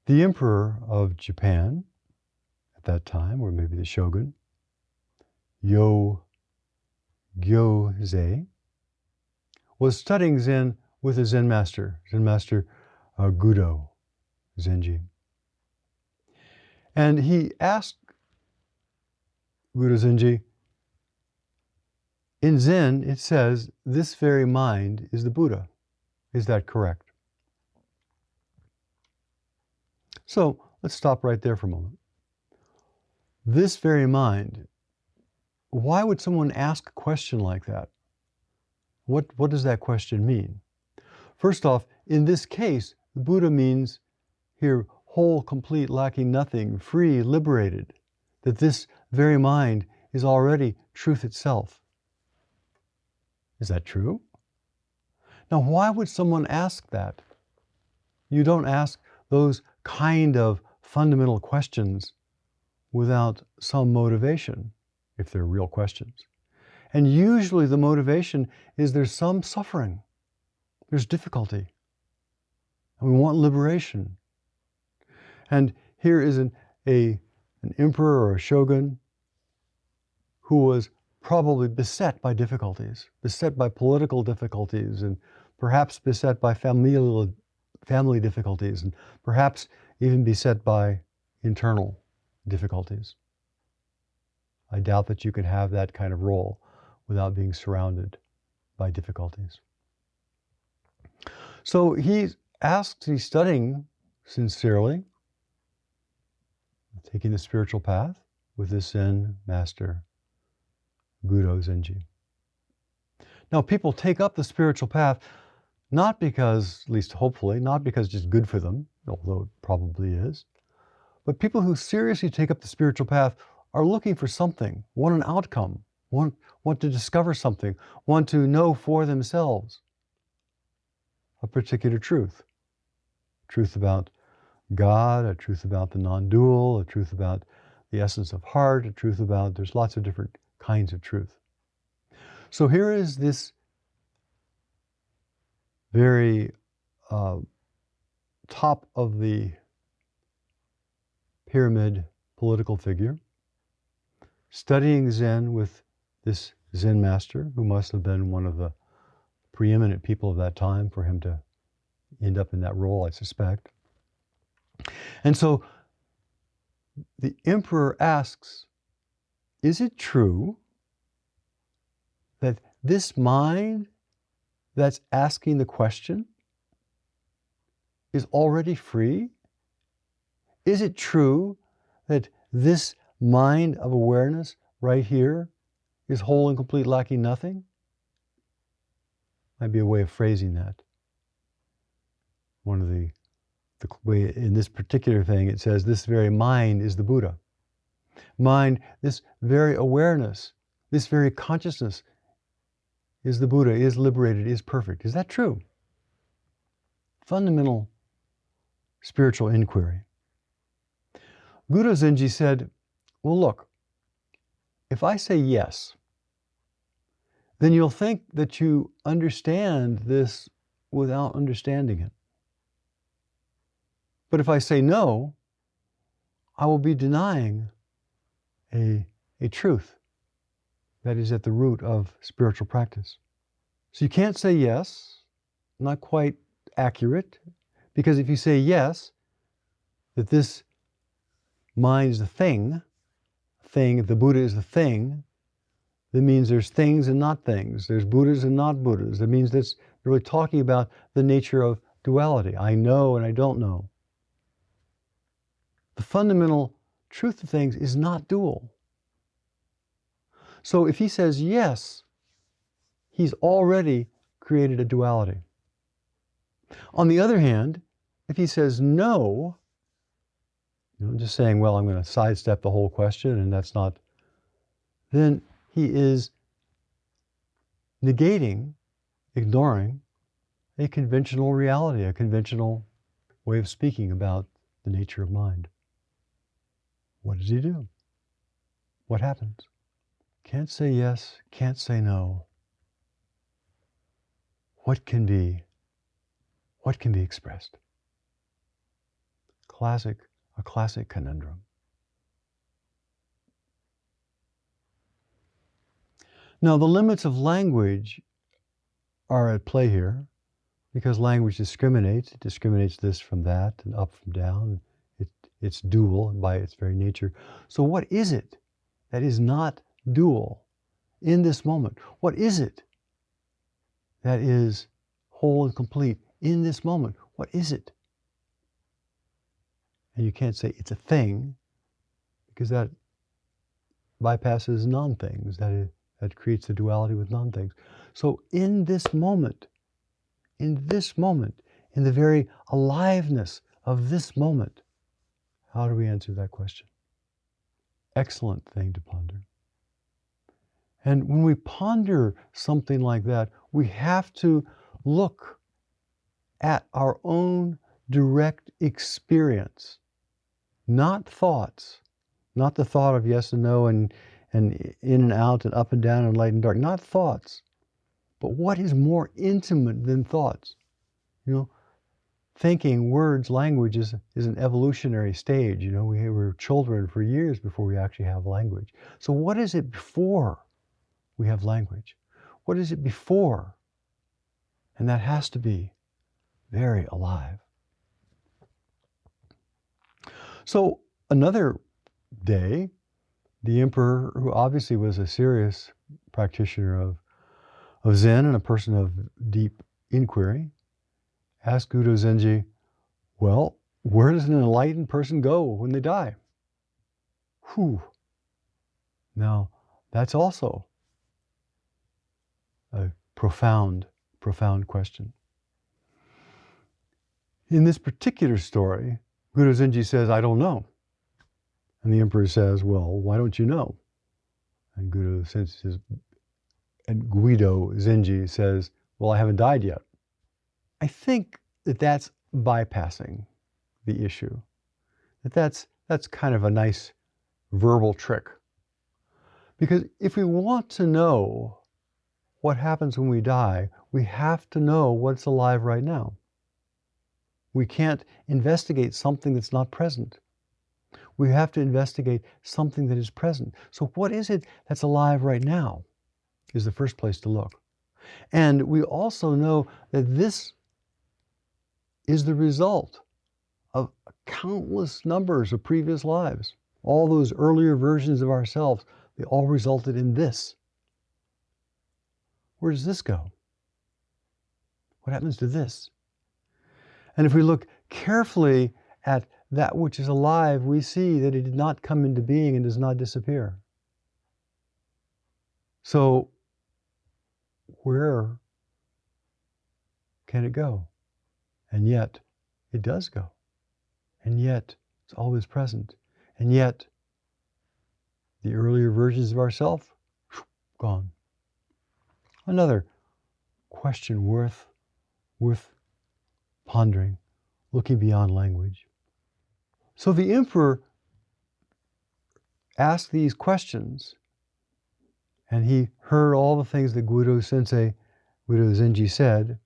The emperor of Japan at that time, or maybe the shogun, Gyozei, was studying Zen with a Zen master, Gudo Zenji. And he asked Gudo Zenji, in Zen it says, this very mind is the Buddha. Is that correct? So let's stop right there for a moment. This very mind, why would someone ask a question like that? What does that question mean? First off, in this case, the Buddha means here whole, complete, lacking nothing, free, liberated, that this very mind is already truth itself. Is that true? Now, why would someone ask that? You don't ask those kind of fundamental questions without some motivation, if they're real questions. And usually the motivation is there's some suffering, there's difficulty, and we want liberation. And here is an emperor or a shogun who was probably beset by difficulties, beset by political difficulties, and perhaps beset by family difficulties, and perhaps even beset by internal difficulties. I doubt that you can have that kind of role without being surrounded by difficulties. So he's studying sincerely, taking the spiritual path with this Zen master, Gudo Zenji. Now, people take up the spiritual path not because, at least hopefully, not because it's just good for them, although it probably is, but people who seriously take up the spiritual path are looking for something, want an outcome, want to discover something, want to know for themselves a particular truth. Truth about God, a truth about the non-dual, a truth about the essence of heart, a truth about, there's lots of different kinds of truth. So here is this very top of the pyramid political figure, studying Zen with this Zen master, who must have been one of the preeminent people of that time for him to end up in that role, I suspect. And so the emperor asks, is it true that this mind that's asking the question is already free? Is it true that this mind of awareness right here is whole and complete, lacking nothing? Might be a way of phrasing that. One of the way in this particular thing, it says this very mind is the Buddha. Mind, this very awareness, this very consciousness is the Buddha, is liberated, is perfect. Is that true? Fundamental spiritual inquiry. Gudo Zenji said, well, look, if I say yes, then you'll think that you understand this without understanding it. But if I say no, I will be denying a truth that is at the root of spiritual practice. So you can't say yes, not quite accurate, because if you say yes, that this mind is the thing, if the Buddha is the thing, that means there's things and not things. There's Buddhas and not Buddhas. That means that's really talking about the nature of duality. I know and I don't know. The fundamental truth of things is not dual. So if he says yes, he's already created a duality. On the other hand, if he says no, just saying, well, I'm going to sidestep the whole question and that's not, then he is negating, ignoring a conventional reality, a conventional way of speaking about the nature of mind. What does he do? What happens? Can't say yes, can't say no. What can be expressed? classic conundrum. Now, the limits of language are at play here, because language discriminates. It discriminates this from that and up from down. It's dual by its very nature. So what is it that is not dual in this moment? What is it that is whole and complete in this moment? What is it? And you can't say it's a thing, because that bypasses non-things. That creates the duality with non-things. So in this moment, in the very aliveness of this moment, how do we answer that question? Excellent thing to ponder. And when we ponder something like that, we have to look at our own direct experience, not thoughts, not the thought of yes and no and in and out and up and down and light and dark, not thoughts, but what is more intimate than thoughts? You know, thinking, words, language is an evolutionary stage. You know, we were children for years before we actually have language. So what is it before we have language? What is it before? And that has to be very alive. So another day, the emperor, who obviously was a serious practitioner of Zen and a person of deep inquiry, asked Gudo Zenji, well, where does an enlightened person go when they die? Whew. Now, that's also a profound question. In this particular story, Gudo Zenji says, I don't know. And the emperor says, well, why don't you know? And Guido Zenji says, well, I haven't died yet. I think that that's bypassing the issue. That's kind of a nice verbal trick. Because if we want to know what happens when we die, we have to know what's alive right now. We can't investigate something that's not present. We have to investigate something that is present. So what is it that's alive right now is the first place to look. And we also know that this is the result of countless numbers of previous lives. All those earlier versions of ourselves, they all resulted in this. Where does this go? What happens to this? And if we look carefully at that which is alive, we see that it did not come into being and does not disappear. So, where can it go? And yet, it does go. And yet, it's always present. And yet, the earlier versions of ourselves, gone. Another question worth pondering, looking beyond language. So the emperor asked these questions, and he heard all the things that Gudo Zenji said,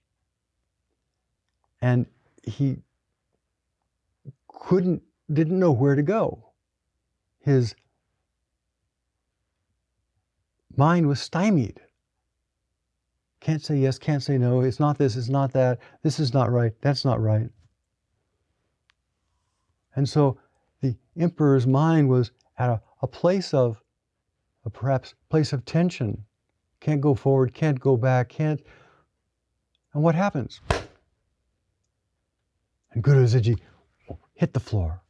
and he didn't know where to go. His mind was stymied. Can't say yes, can't say no, it's not this, it's not that, this is not right, that's not right. And so the emperor's mind was at a place of, perhaps place of tension. Can't go forward, can't go back, can't. And what happens? And Gudo Zenji hit the floor.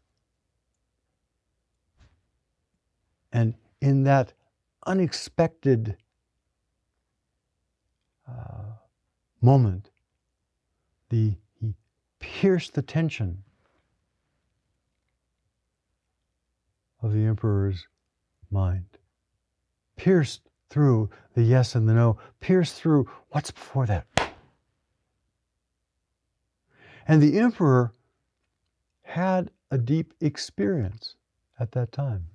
And in that unexpected moment, he pierced the tension of the emperor's mind. Pierced through the yes and the no. Pierced through what's before that. And the emperor had a deep experience at that time.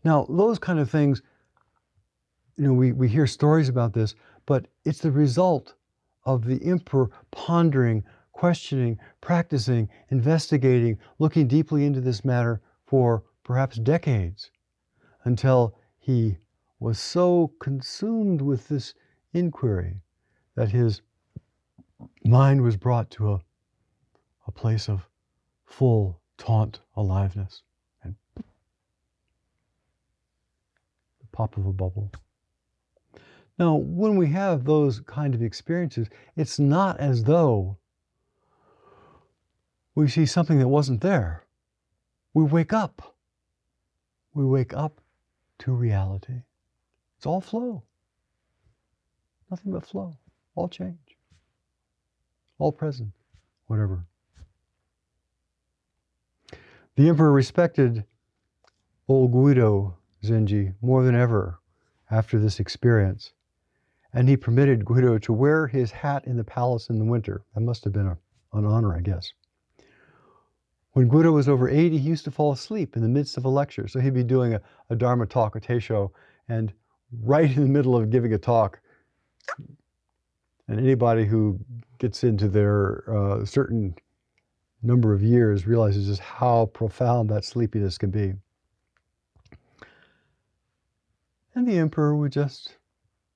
Now, those kind of things, you know, we hear stories about this, but it's the result of the emperor pondering questioning, practicing, investigating, looking deeply into this matter for perhaps decades, until he was so consumed with this inquiry that his mind was brought to a place of full, taut aliveness. And the pop of a bubble. Now, when we have those kind of experiences, it's not as though we see something that wasn't there. We wake up. We wake up to reality. It's all flow. Nothing but flow. All change. All present. Whatever. The emperor respected old Guido Zenji more than ever after this experience, and he permitted Guido to wear his hat in the palace in the winter. That must have been an honor, I guess. When Guido was over 80, he used to fall asleep in the midst of a lecture. So he'd be doing a Dharma talk, a Teisho, and right in the middle of giving a talk, and anybody who gets into their certain number of years realizes just how profound that sleepiness can be. And the emperor would just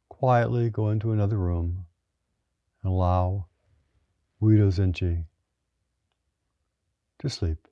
quietly go into another room and allow Guido Zenji to sleep.